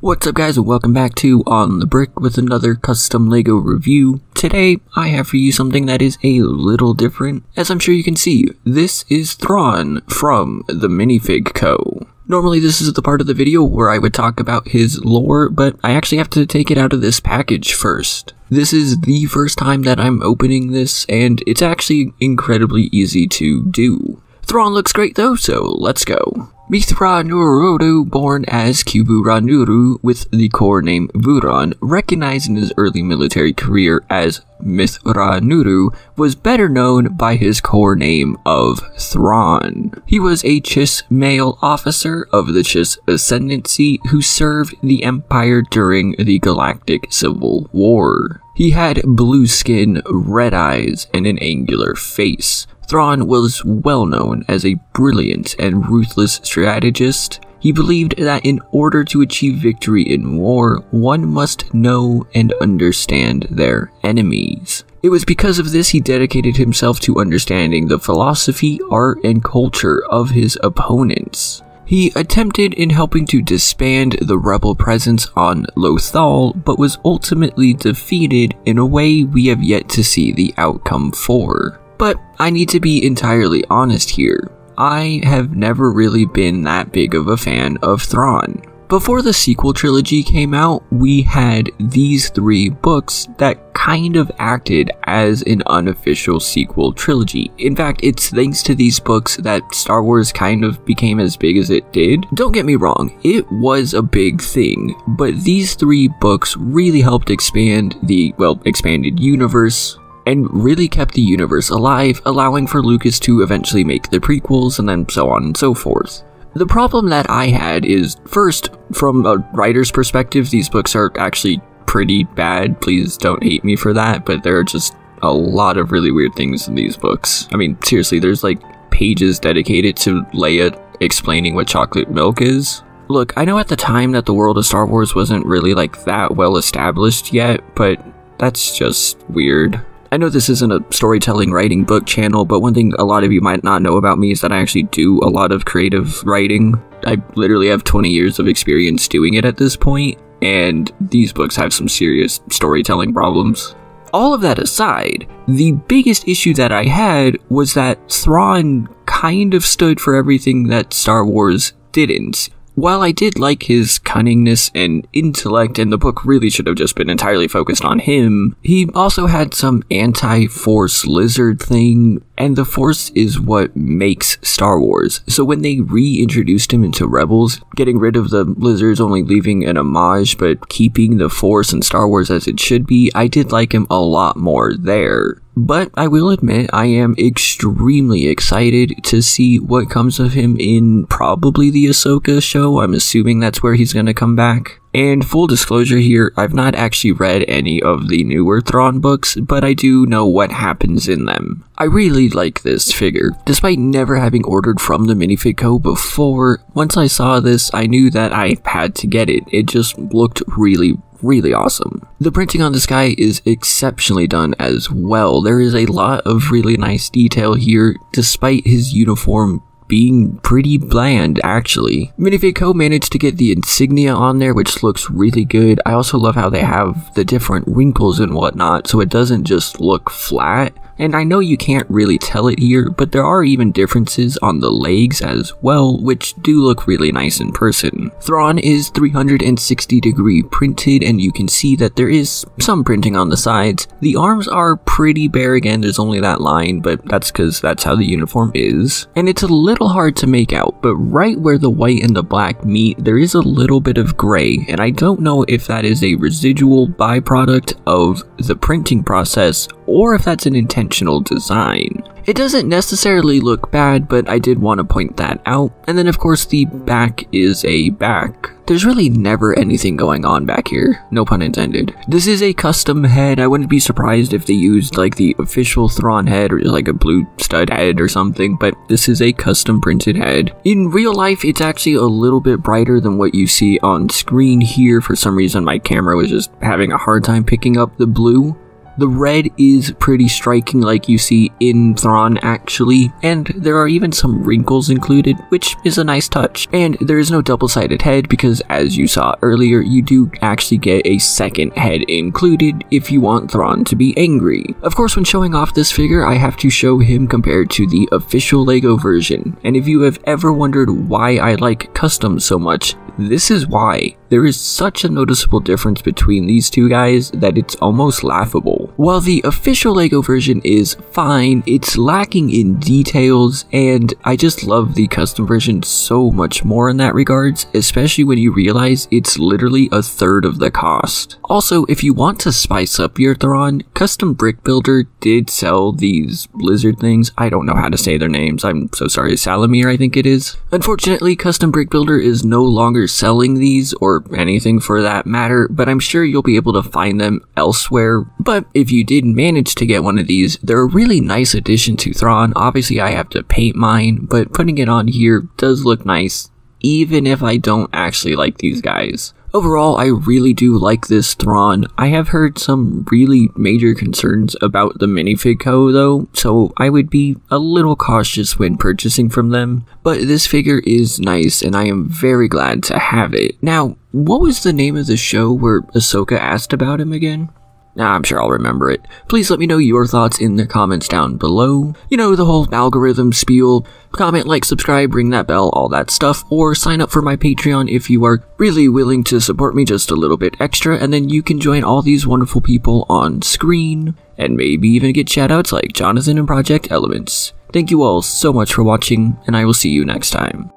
What's up guys, and welcome back to On the Brick with another custom LEGO review. Today, I have for you something that is a little different. As I'm sure you can see, this is Thrawn from the MinifigCO. Normally this is the part of the video where I would talk about his lore, but I actually have to take it out of this package first. This is the first time that I'm opening this, and it's actually incredibly easy to do. Thrawn looks great though, so let's go. Mithra Nururodo, born as Kubura Nuru with the core name Vuron, recognized in his early military career as Mithra Nuru, was better known by his core name of Thrawn. He was a Chiss male officer of the Chiss Ascendancy who served the Empire during the Galactic Civil War. He had blue skin, red eyes, and an angular face. Thrawn was well known as a brilliant and ruthless strategist. He believed that in order to achieve victory in war, one must know and understand their enemies. It was because of this he dedicated himself to understanding the philosophy, art, and culture of his opponents. He attempted in helping to disband the rebel presence on Lothal, but was ultimately defeated in a way we have yet to see the outcome for. But I need to be entirely honest here. I have never really been that big of a fan of Thrawn. Before the sequel trilogy came out, we had these three books that kind of acted as an unofficial sequel trilogy. In fact, it's thanks to these books that Star Wars kind of became as big as it did. Don't get me wrong, it was a big thing, but these three books really helped expand the, expanded universe, and really kept the universe alive, allowing for Lucas to eventually make the prequels and then so on and so forth. The problem that I had is, first, from a writer's perspective, these books are actually pretty bad. Please don't hate me for that, but there are just a lot of really weird things in these books. I mean, seriously, there's like pages dedicated to Leia explaining what chocolate milk is. Look, I know at the time that the world of Star Wars wasn't really like that well established yet, but that's just weird. I know this isn't a storytelling writing book channel, but one thing a lot of you might not know about me is that I actually do a lot of creative writing. I literally have 20 years of experience doing it at this point, and these books have some serious storytelling problems. All of that aside, the biggest issue that I had was that Thrawn kind of stood for everything that Star Wars didn't. While I did like his cunningness and intellect, and the book really should have just been entirely focused on him, he also had some anti-Force lizard thing, and the Force is what makes Star Wars. So when they reintroduced him into Rebels, getting rid of the lizards, only leaving an homage, but keeping the Force in Star Wars as it should be, I did like him a lot more there. But I will admit, I am extremely excited to see what comes of him in probably the Ahsoka show. I'm assuming that's where he's gonna come back. And full disclosure here, I've not actually read any of the newer Thrawn books, but I do know what happens in them. I really like this figure. Despite never having ordered from the MinifigCO before, once I saw this, I knew that I had to get it. It just looked really awesome. The printing on this guy is exceptionally done as well. There is a lot of really nice detail here, despite his uniform being pretty bland, actually. MinifigCO managed to get the insignia on there, which looks really good. I also love how they have the different wrinkles and whatnot, so it doesn't just look flat. And I know you can't really tell it here, but there are even differences on the legs as well, which do look really nice in person. Thrawn is 360 degree printed, and you can see that there is some printing on the sides. The arms are pretty bare again, there's only that line, but that's because that's how the uniform is. And it's a little hard to make out, but right where the white and the black meet, there is a little bit of gray, and I don't know if that is a residual byproduct of the printing process, or if that's an intentional design. It doesn't necessarily look bad, but I did want to point that out. And then of course the back is a back. There's really never anything going on back here, no pun intended. This is a custom head. I wouldn't be surprised if they used like the official Thrawn head or like a blue stud head or something, but this is a custom printed head. In real life, it's actually a little bit brighter than what you see on screen here. For some reason, my camera was just having a hard time picking up the blue. The red is pretty striking like you see in Thrawn actually, and there are even some wrinkles included, which is a nice touch. And there is no double-sided head because, as you saw earlier, you do actually get a second head included if you want Thrawn to be angry. Of course, when showing off this figure, I have to show him compared to the official LEGO version, and if you have ever wondered why I like customs so much, this is why. There is such a noticeable difference between these two guys that it's almost laughable. While the official LEGO version is fine, it's lacking in details, and I just love the custom version so much more in that regards, especially when you realize it's literally a third of the cost. Also, if you want to spice up your Thrawn, Custom Brick Builder did sell these lizard things. I don't know how to say their names, I'm so sorry. Salamir, I think it is. Unfortunately, Custom Brick Builder is no longer selling these, or anything for that matter, but I'm sure you'll be able to find them elsewhere. But if you did manage to get one of these, they're a really nice addition to Thrawn. Obviously I have to paint mine, but putting it on here does look nice, even if I don't actually like these guys. Overall, I really do like this Thrawn. I have heard some really major concerns about the MinifigCO though, so I would be a little cautious when purchasing from them. But this figure is nice, and I am very glad to have it. Now, what was the name of the show where Ahsoka asked about him again? I'm sure I'll remember it. Please let me know your thoughts in the comments down below. You know, the whole algorithm spiel. Comment, like, subscribe, ring that bell, all that stuff, or sign up for my Patreon if you are really willing to support me just a little bit extra, and then you can join all these wonderful people on screen, and maybe even get shoutouts like Jonathan and Project Elements. Thank you all so much for watching, and I will see you next time.